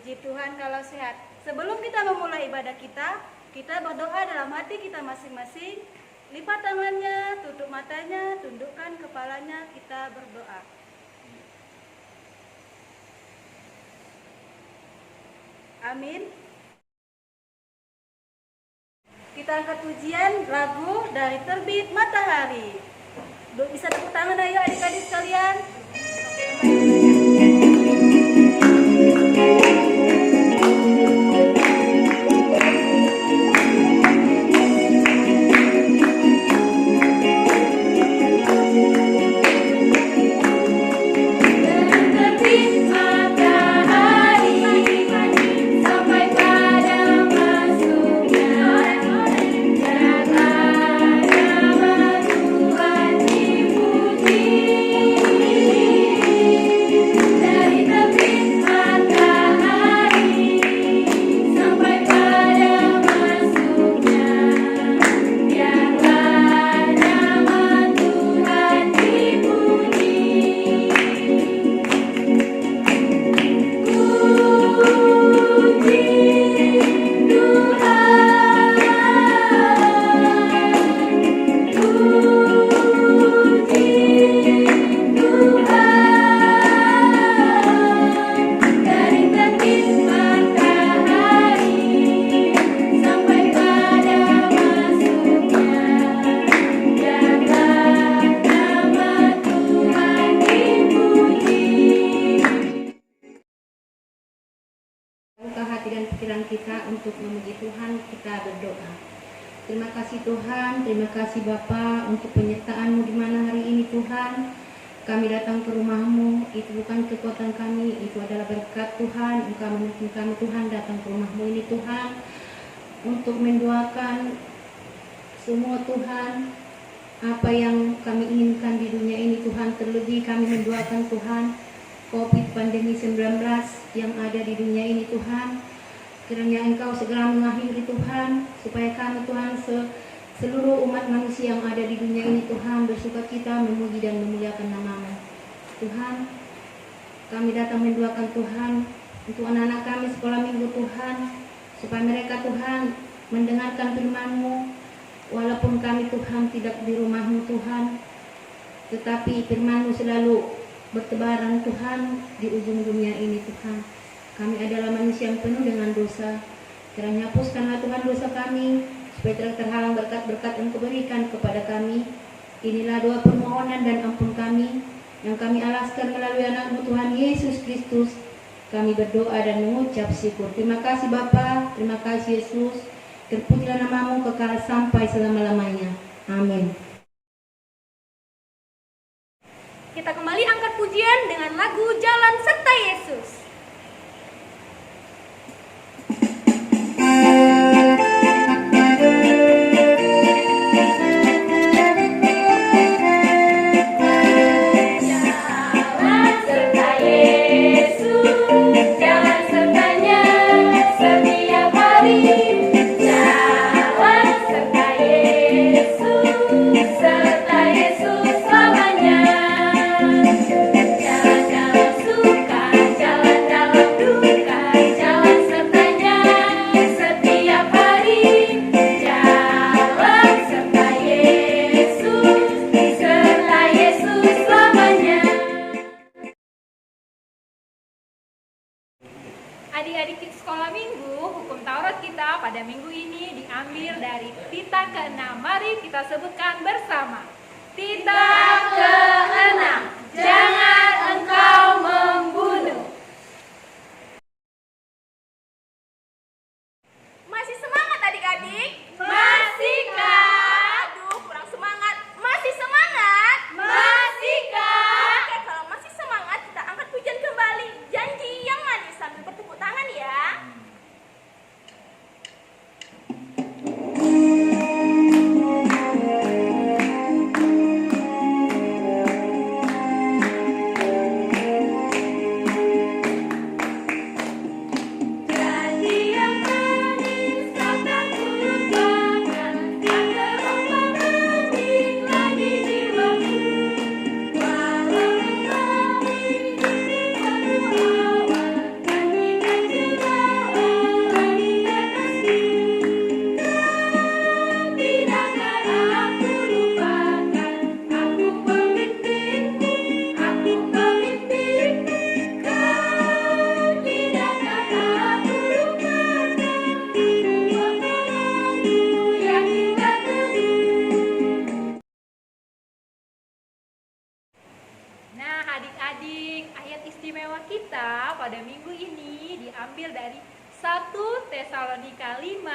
Puji Tuhan kalau sehat. Sebelum kita memulai ibadah kita berdoa dalam hati kita masing-masing. Lipat tangannya, tutup matanya, tundukkan kepalanya, kita berdoa. Amin. Kita angkat pujian lagu dari Terbit Matahari. Bisa tepuk tangan ayo adik-adik sekalian. Kita untuk memuji Tuhan, kita berdoa. Terima kasih Tuhan, terima kasih Bapa untuk penyertaan-Mu di mana hari ini Tuhan. Kami datang ke rumah-Mu, itu bukan kekuatan kami, itu adalah berkat Tuhan. Engkau menuntun kami Tuhan datang ke rumah-Mu ini Tuhan, untuk mendoakan semua Tuhan, apa yang kami inginkan di dunia ini Tuhan. Terlebih kami mendoakan Tuhan, COVID pandemi 19 yang ada di dunia ini Tuhan. Kiranya Engkau segera mengakhiri Tuhan, supaya kami Tuhan seluruh umat manusia yang ada di dunia ini Tuhan bersukacita memuji dan memuliakan nama-Mu. Tuhan, kami datang mendoakan Tuhan untuk anak-anak kami sekolah minggu Tuhan, supaya mereka Tuhan mendengarkan firman-Mu, walaupun kami Tuhan tidak di rumah-Mu Tuhan, tetapi firman-Mu selalu bertebaran Tuhan di ujung dunia ini Tuhan. Kami adalah manusia yang penuh dengan dosa. Kiranya hapuskanlah Tuhan dosa kami, supaya tidak terhalang berkat-berkat yang Kau berikan kepada kami. Inilah doa permohonan dan ampun kami, yang kami alaskan melalui anak-Mu Tuhan Yesus Kristus. Kami berdoa dan mengucap syukur. Terima kasih Bapa, terima kasih Yesus. Terpujilah nama-Mu kekal sampai selama-lamanya. Amin. Kita kembali angkat pujian dengan lagu Jalan Serta Yesus. Adik-adik sekolah minggu, hukum Taurat kita pada minggu ini diambil dari Tita ke-6. Mari kita sebutkan bersama. Tita ke-6, jangan engkau membunuh. Masih semangat adik-adik? Masih kah? Aduh, kurang semangat. Masih semangat? Masih kah? Oke, kalau masih semangat kita angkat pujian kembali. Janji yang manis sambil bertepuk tangan ya. ini diambil dari 1 Tesalonika 5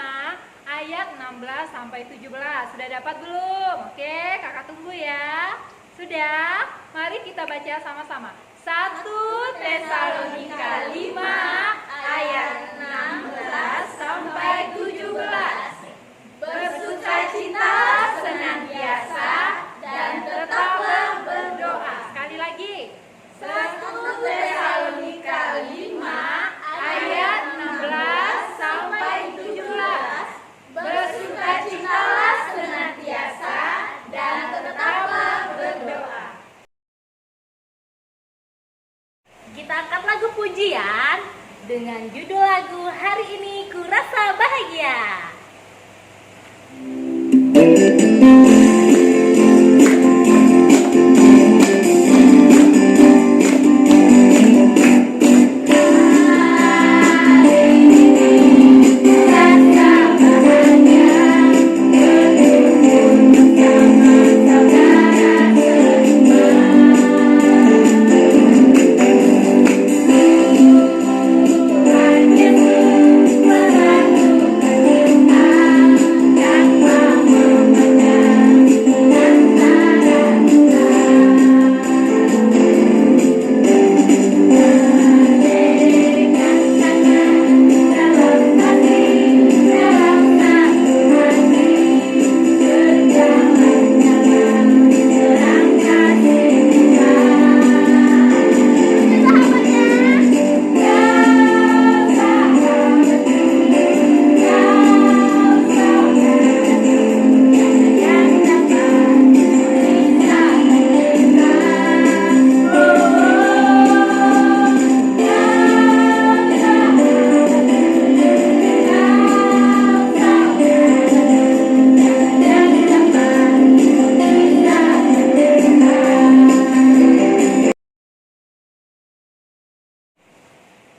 ayat 16 sampai 17. Sudah dapat belum? Oke, kakak tunggu ya. Sudah? Mari kita baca sama-sama. 1 Tesalonika 5 ayat 16 sampai 17. Bersukacitalah senantiasa dan tetaplah berdoa. Sekali lagi. 1 Tesalonika 5 ayat 16 sampai 17. Bersukacitalah senantiasa dan tetaplah berdoa. Kita angkat lagu pujian dengan judul lagu Hari Ini Ku Rasa Bahagia.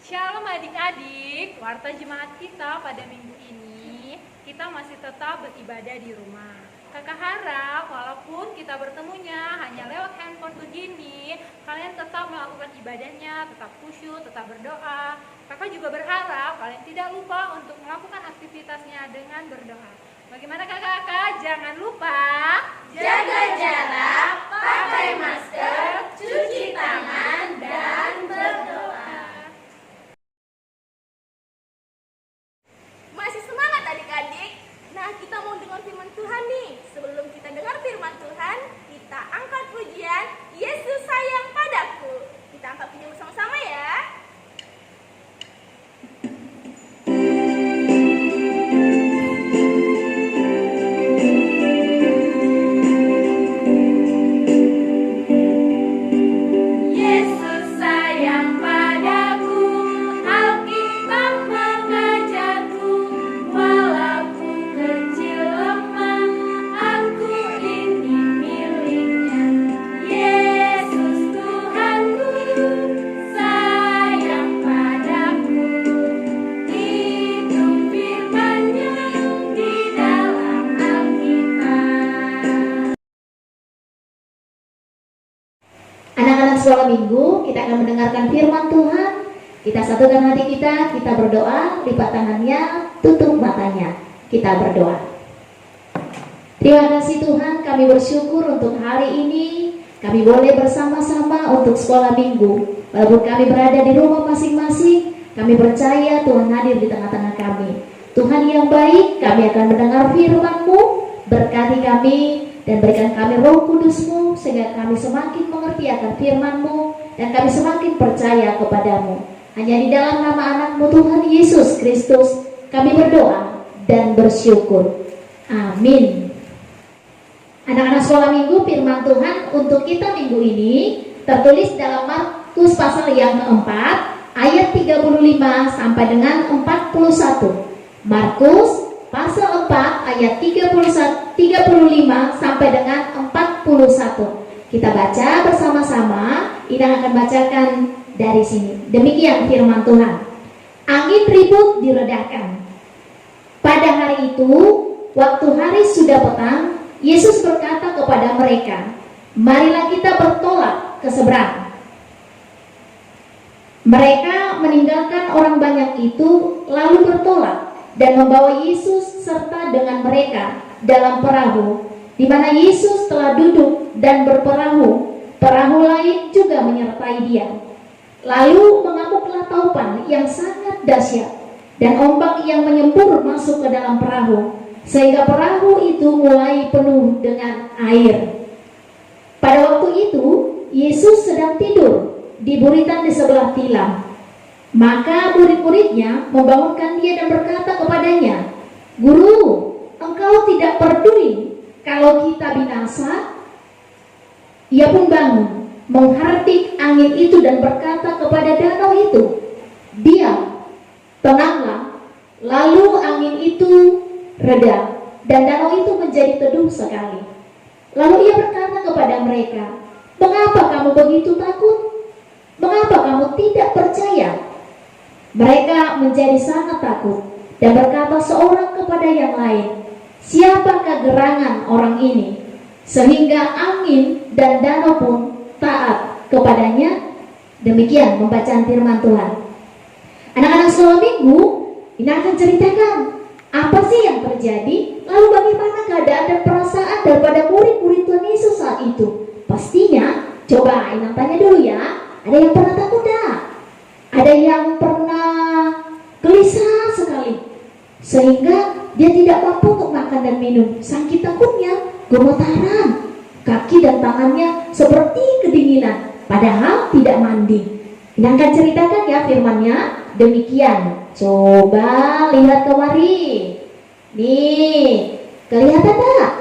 Shalom adik-adik, warta jemaat kita pada minggu ini kita masih tetap beribadah di rumah. Kakak harap walaupun kita bertemunya hanya lewat handphone begini, kalian tetap melakukan ibadahnya, tetap khusyuk, tetap berdoa. Kakak juga berharap kalian tidak lupa untuk melakukan aktivitasnya dengan berdoa. Bagaimana kakak-kakak? Jangan lupa Jaga jarak, pakai masker, cuci tangan, dan berdoa. Masih semangat adik-adik? Nah, kita mau dengar firman Tuhan nih. Sebelum kita dengar firman Tuhan, kita angkat pujian Yesus sayang padaku. Kita angkat pujian bersama-sama ya. Yesus sayang padaku, Alkitab mengajarku, walaupun kecil lemah, aku ini miliknya. Yesus Tuhanku, sayang padaku, itu firman-Nya di dalam Alkitab. Anak-anak sekolah minggu, kita akan mendengarkan firman Tuhan. Kita satukan hati kita berdoa, lipat tangannya, tutup matanya. Kita berdoa. Terima kasih Tuhan, kami bersyukur untuk hari ini. Kami boleh bersama-sama untuk sekolah minggu. Walaupun kami berada di rumah masing-masing, kami percaya Tuhan hadir di tengah-tengah kami. Tuhan yang baik, kami akan mendengar firman-Mu. Berkati kami dan berikan kami Roh Kudus-Mu, sehingga kami semakin mengerti akan firman-Mu dan kami semakin percaya kepadamu. Hanya di dalam nama anak-Mu Tuhan Yesus Kristus kami berdoa dan bersyukur. Amin. Anak-anak sekolah minggu, firman Tuhan untuk kita minggu ini tertulis dalam Markus pasal yang keempat ayat 35 sampai dengan 41. Markus pasal 4 ayat 35 sampai dengan 41. Kita baca bersama-sama. Ina akan bacakan dari sini. Demikian firman Tuhan. Angin ribut diredahkan. Pada hari itu, waktu hari sudah petang, Yesus berkata kepada mereka, "Marilah kita bertolak ke seberang." Mereka meninggalkan orang banyak itu lalu bertolak dan membawa Yesus serta dengan mereka dalam perahu, di mana Yesus telah duduk dan berperahu. Perahu lain juga menyertai dia. Lalu mengamuklah taupan yang sangat dahsyat dan ombak yang menyembur masuk ke dalam perahu, sehingga perahu itu mulai penuh dengan air. Pada waktu itu Yesus sedang tidur di buritan di sebelah tilam. Maka murid-muridnya membangunkan dia dan berkata kepadanya, "Guru, engkau tidak peduli kalau kita binasa?" Ia pun bangun, menghardik angin itu dan berkata kepada danau itu, "Diam, tenanglah." Lalu angin itu reda dan danau itu menjadi teduh sekali. Lalu ia berkata kepada mereka, "Mengapa kamu begitu takut? Mengapa kamu tidak percaya?" Mereka menjadi sangat takut dan berkata seorang kepada yang lain, "Siapakah gerangan orang ini, sehingga angin dan danau pun taat kepadanya?" Demikian pembacaan firman Tuhan. Anak-anak sekolah minggu, ini akan ceritakan apa sih yang terjadi, lalu bagaimana keadaan dan perasaan daripada murid-murid Tuhan Yesus saat itu. Pastinya, coba Inang tanya dulu ya, ada yang pernah takut tak? Ada yang pernah gelisah sekali, sehingga dia tidak mampu untuk makan dan minum. Saking takutnya, gemetaran, kaki dan tangannya seperti kedinginan, padahal tidak mandi. Ini akan ceritakan ya firmannya demikian. Coba lihat kemari. Nih, kelihatan tak?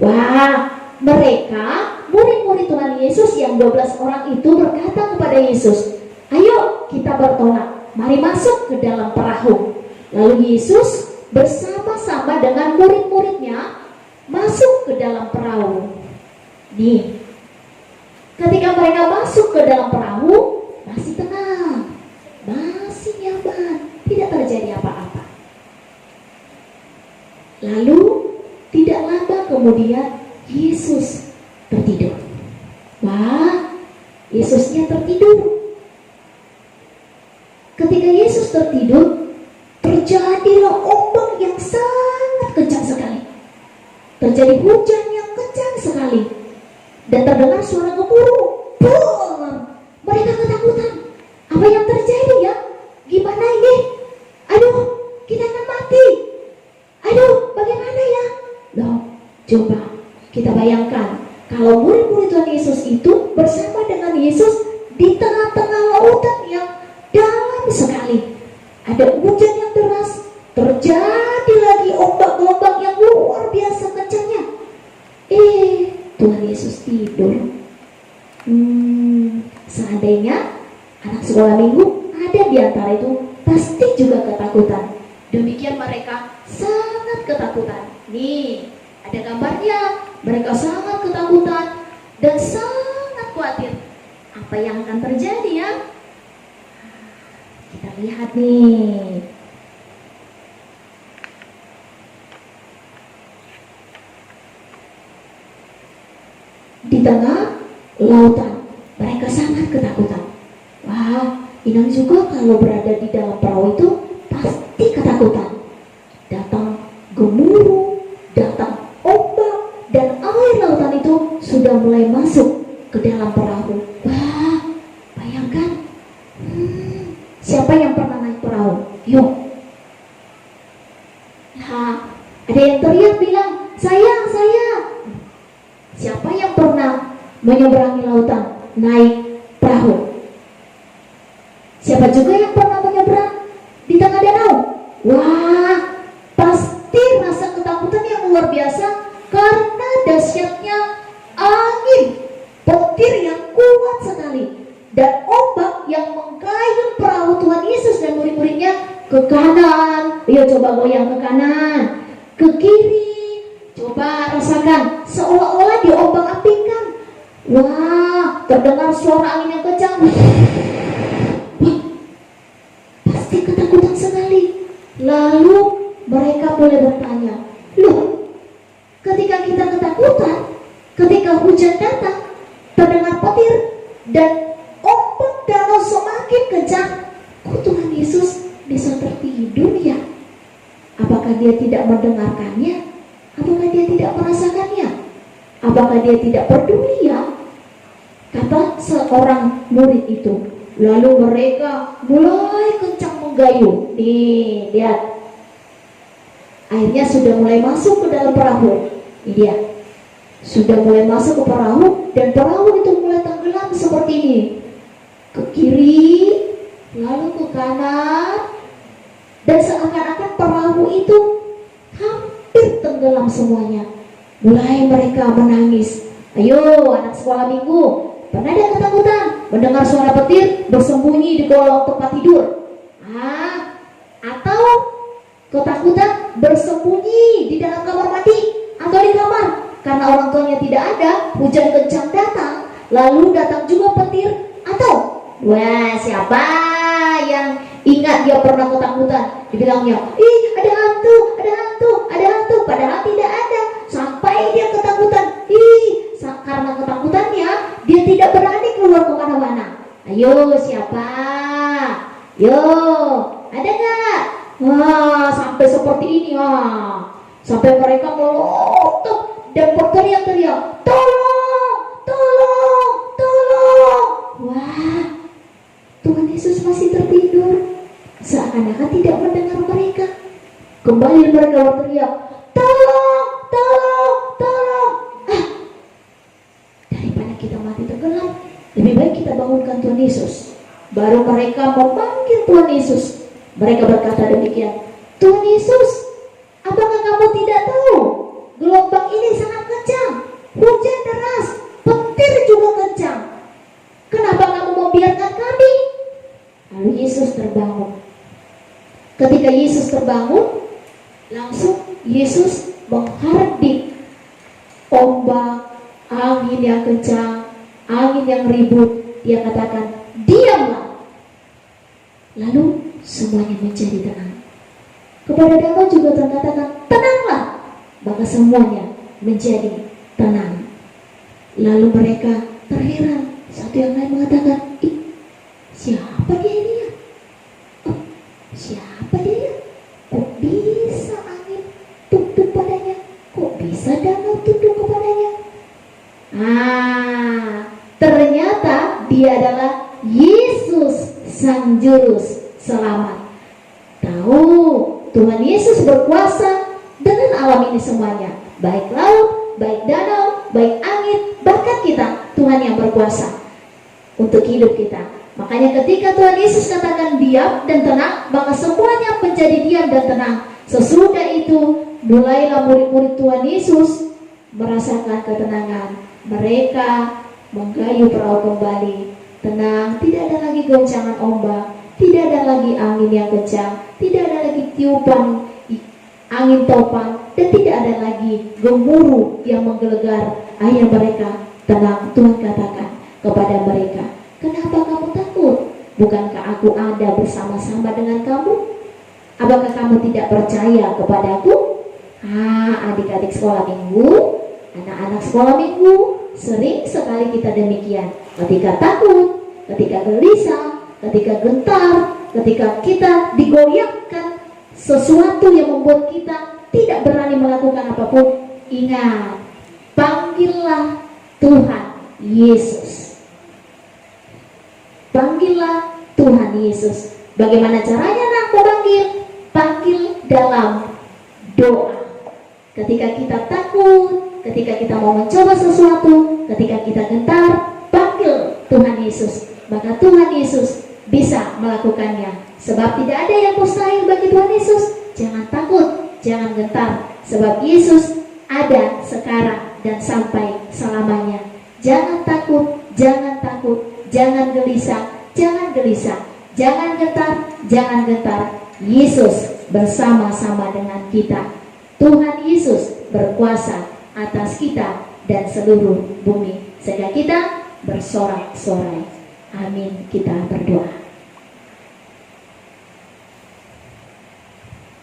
Wah, mereka murid-murid Tuhan Yesus yang 12 orang itu berkata kepada Yesus, "Ayo kita bertolak, mari masuk ke dalam perahu." Lalu Yesus bersama-sama dengan murid-muridnya masuk ke dalam perahu. Nih, ketika mereka masuk ke dalam perahu, masih tenang, masih nyaman, tidak terjadi apa-apa. Lalu tidak lama kemudian Yesus tertidur. Wah, Yesusnya tertidur. Ketika Yesus tertidur, terjadilah ombak yang sangat kencang sekali. Terjadi hujan yang kencang sekali dan terdengar suara gemuruh. Boom! Mereka ketakutan. Apa yang terjadi ya? Gimana ini? Aduh, kita akan mati. Aduh, bagaimana ya? Loh, coba kita bayangkan kalau murid-murid Tuhan Yesus itu bersama dengan Yesus di tengah-tengah lautan yang dalam sekali. Ada hujan yang deras, terjadi lagi ombak-ombak yang luar biasa kencangnya. Tuhan Yesus tidur. Seandainya anak sekolah minggu ada di antara itu, pasti juga ketakutan. Demikian mereka sangat ketakutan. Nih, ada gambarnya. Mereka sangat ketakutan dan sangat khawatir. Apa yang akan terjadi ya? Kita lihat nih. Di tengah lautan, mereka sangat ketakutan. Wah, Inang juga kalau berada di dalam perahu itu pasti ketakutan. Datang gemuruh, datang ombak, dan air lautan itu sudah mulai masuk ke dalam perahu. Wah, bayangkan. Siapa yang pernah naik perahu? Yuk. Nah, ada yang teriak bilang, saya. Siapa yang pernah menyeberangi lautan naik perahu? Siapa juga yang pernah menyeberang di tengah danau? Wah, pasti rasa ketakutan yang luar biasa karena dahsyatnya angin petir yang kuat sekali dan ombak yang menggayung perahu Tuhan Yesus dan murid-muridnya ke kanan. Ayo coba goyang ke kanan, ke kiri. Coba rasakan seolah-olah diombak-ambingkan. Wah, terdengar suara angin yang kencang. Wah, pasti ketakutan sekali. Lalu mereka boleh bertanya, loh, ketika kita ketakutan, ketika hujan datang, terdengar petir dan ombak danau kok Tuhan Yesus bisa tertidur ya? Apakah dia tidak mendengarkannya? Apakah dia tidak merasakannya? Apakah dia tidak peduli ya? Kata seorang murid itu. Lalu mereka mulai kencang menggayuh. Nih, lihat. Airnya sudah mulai masuk ke dalam perahu. Ini dia. Sudah mulai masuk ke perahu, dan perahu itu mulai tenggelam seperti ini. Ke kiri, lalu ke kanan, dan seakan-akan perahu itu hampir tenggelam semuanya. Mulai mereka menangis. Ayo anak sekolah minggu, pernah ada ketakutan mendengar suara petir bersembunyi di kolong tempat tidur? Atau ketakutan bersembunyi di dalam kamar mandi atau di kamar karena orang tuanya tidak ada, hujan kencang datang, lalu datang juga petir? Atau wah, siapa yang ingat dia pernah ketakutan? Dibilangnya, ih ada hantu, ada hantu, ada hantu, padahal tidak ada. Sampai dia ketakutan, karena ketakutannya dia tidak berani keluar kemana-mana. Ayo siapa? Yo, ada nggak? Wah, sampai seperti ini, sampai mereka melotot dan berteriak-teriak, tolong, tolong, tolong. Wah, Tuhan Yesus masih tertidur, seakan-akan tidak mendengar mereka. Kembali mereka berteriak, tolong, tolong, tolong. Daripada kita mati tenggelam, lebih baik kita bangunkan Tuhan Yesus. Baru mereka memanggil Tuhan Yesus. Mereka berkata demikian, Tuhan Yesus, apakah kamu tidak tahu gelombang ini sangat kencang, hujan deras, petir juga kencang. Kenapa kamu membiarkan kami? Lalu Yesus terbangun. Ketika Yesus terbangun, langsung Yesus menghardik ombak, angin yang kencang, angin yang ribut. Dia katakan, diamlah. Lalu semuanya menjadi tenang. Kepada danau juga terkatakan, tenanglah. Maka semuanya menjadi tenang. Lalu mereka terheran. Satu yang lain mengatakan, siapa dia ini ya? Siapa dia ya? Kok bisa angin tunduk padanya? Kok bisa danau tunduk kepadanya? Ternyata dia adalah Yesus Sang Juru Selamat. Tahu, Tuhan Yesus berkuasa dengan alam ini semuanya. Baik laut, baik danau, baik angin, bahkan kita, Tuhan yang berkuasa untuk hidup kita. Makanya ketika Tuhan Yesus katakan diam dan tenang, maka semuanya menjadi diam dan tenang. Sesudah itu mulailah murid-murid Tuhan Yesus merasakan ketenangan. Mereka menggayuh perahu kembali, tenang, tidak ada lagi goncangan ombak, tidak ada lagi angin yang kencang, tidak ada lagi tiupan angin topan, dan tidak ada lagi gemuruh yang menggelegar. Akhirnya mereka tenang. Tuhan katakan kepada mereka, kenapa kamu takut? Bukankah aku ada bersama-sama dengan kamu? Apakah kamu tidak percaya kepadaku? Adik-adik sekolah minggu, anak-anak sekolah minggu, sering sekali kita demikian. Ketika takut, ketika gelisah, ketika gentar, ketika kita digoyahkan sesuatu yang membuat kita tidak berani melakukan apapun, ingat, panggillah Tuhan Yesus. Panggillah Tuhan Yesus. Bagaimana caranya nak memanggil? Panggil dalam doa. Ketika kita takut, ketika kita mau mencoba sesuatu, ketika kita gentar, panggil Tuhan Yesus. Maka Tuhan Yesus bisa melakukannya. Sebab tidak ada yang mustahil bagi Tuhan Yesus. Jangan takut, jangan gentar. Sebab Yesus ada sekarang dan sampai selamanya. Jangan takut, jangan takut, jangan gelisah, jangan gelisah, jangan gentar, jangan gentar. Yesus bersama-sama dengan kita. Tuhan Yesus berkuasa atas kita dan seluruh bumi. Sehingga kita bersorak-sorai. Amin. Kita berdoa.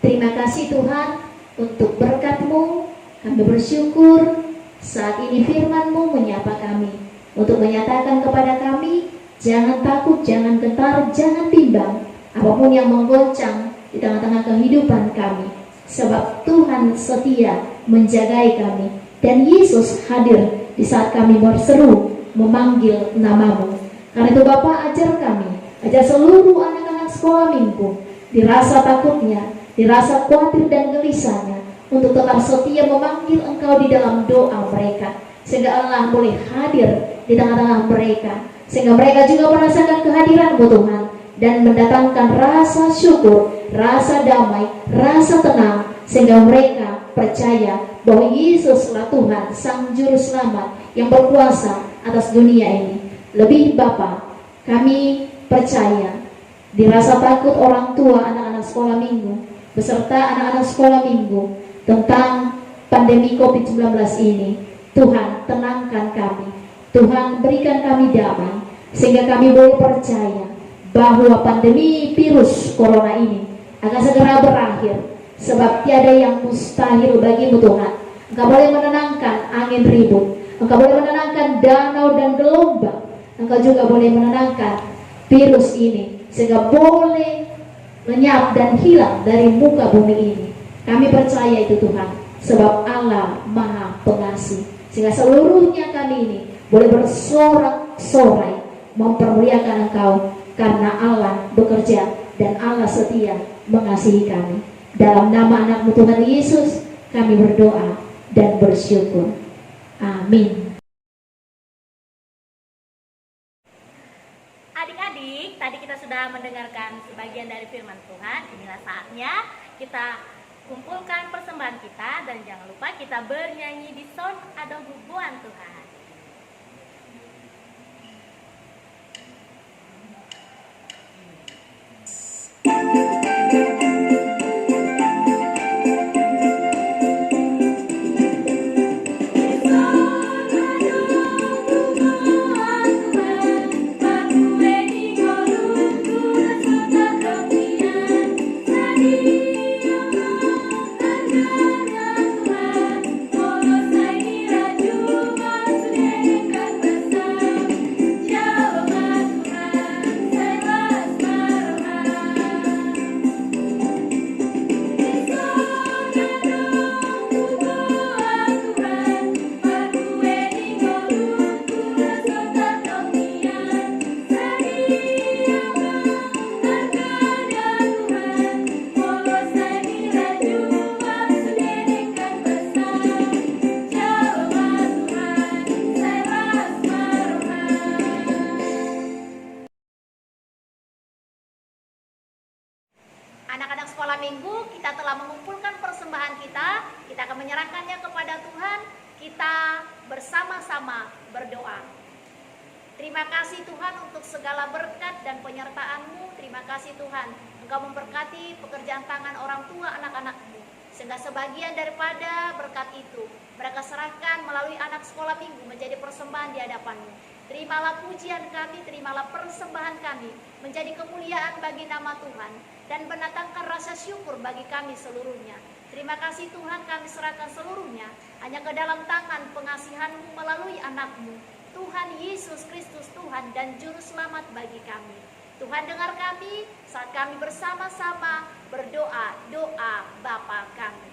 Terima kasih Tuhan untuk berkat-Mu. Kami bersyukur saat ini firman-Mu menyapa kami, untuk menyatakan kepada kami, jangan takut, jangan gentar, jangan bimbang. apapun yang menggoncang di tengah-tengah kehidupan kami, sebab Tuhan setia menjagai kami, dan Yesus hadir di saat kami berseru memanggil namamu. Karena itu Bapa, ajar kami, ajar seluruh anak-anak sekolah minggu, dirasa takutnya, dirasa khawatir dan gelisahnya, untuk tetap setia memanggil Engkau di dalam doa mereka, sehingga Allah boleh hadir di tengah-tengah mereka, sehingga mereka juga merasakan kehadiran-Mu Tuhan, dan mendatangkan rasa syukur, rasa damai, rasa tenang, sehingga mereka percaya bahwa Yesuslah Tuhan, Sang Juru Selamat yang berkuasa atas dunia ini. Lebih Bapa, kami percaya dirasa takut orang tua anak-anak sekolah minggu beserta anak-anak sekolah minggu tentang pandemi COVID-19 ini. Tuhan, tenangkan kami, Tuhan, berikan kami damai, sehingga kami boleh percaya bahwa pandemi virus corona ini akan segera berakhir, sebab tiada yang mustahil bagi-Mu Tuhan. Engkau boleh menenangkan angin ribut, Engkau boleh menenangkan danau dan gelombang, Engkau juga boleh menenangkan virus ini, sehingga boleh lenyap dan hilang dari muka bumi ini. Kami percaya itu Tuhan, sebab Allah Maha Pengasih, sehingga seluruhnya kami ini boleh bersorak-sorai mempermuliakan Engkau, karena Allah bekerja dan Allah setia mengasihi kami. Dalam nama anak-Mu Tuhan Yesus kami berdoa dan bersyukur. Amin. Adik-adik, tadi kita sudah mendengarkan sebagian dari firman Tuhan. Inilah saatnya kita kumpulkan persembahan kita, dan jangan lupa kita bernyanyi di sound ada hubungan Tuhan. Anak-anak sekolah minggu, kita telah mengumpulkan persembahan kita. Kita akan menyerahkannya kepada Tuhan. Kita bersama-sama berdoa. Terima kasih Tuhan untuk segala berkat dan penyertaan-Mu. Terima kasih Tuhan, Engkau memberkati pekerjaan tangan orang tua anak-anak-Mu, sehingga sebagian daripada berkat itu mereka serahkan melalui anak sekolah minggu menjadi persembahan di hadapan-Mu. Terimalah pujian kami, terimalah persembahan kami menjadi kemuliaan bagi nama Tuhan, dan mendatangkan rasa syukur bagi kami seluruhnya. Terima kasih Tuhan, kami serahkan seluruhnya hanya ke dalam tangan pengasihan-Mu melalui anak-Mu, Tuhan Yesus Kristus, Tuhan dan Juru Selamat bagi kami. Tuhan, dengar kami saat kami bersama-sama berdoa, doa Bapa kami.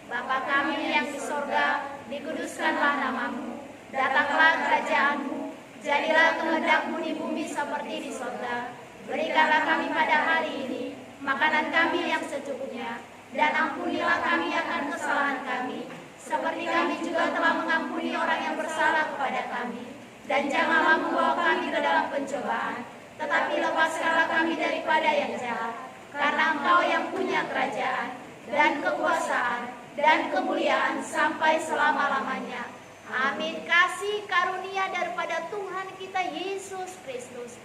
Bapa kami yang di sorga, dikuduskanlah nama-Mu, datanglah kerajaan-Mu, jadilah kehendak-Mu di bumi seperti di sorga. Berikanlah kami pada hari ini makanan kami yang secukupnya, dan ampunilah kami akan kesalahan kami, seperti kami juga telah mengampuni orang yang bersalah kepada kami. Dan janganlah membawa kami ke dalam pencobaan, tetapi lepaskanlah kami daripada yang jahat. Karena Engkau yang punya kerajaan, dan kekuasaan, dan kemuliaan sampai selama-lamanya. Amin. Kasih karunia daripada Tuhan kita Yesus Kristus,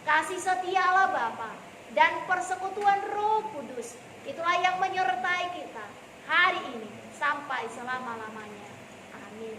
kasih setia Allah Bapa, dan persekutuan Roh Kudus, itulah yang menyertai kita hari ini sampai selama-lamanya. Amin.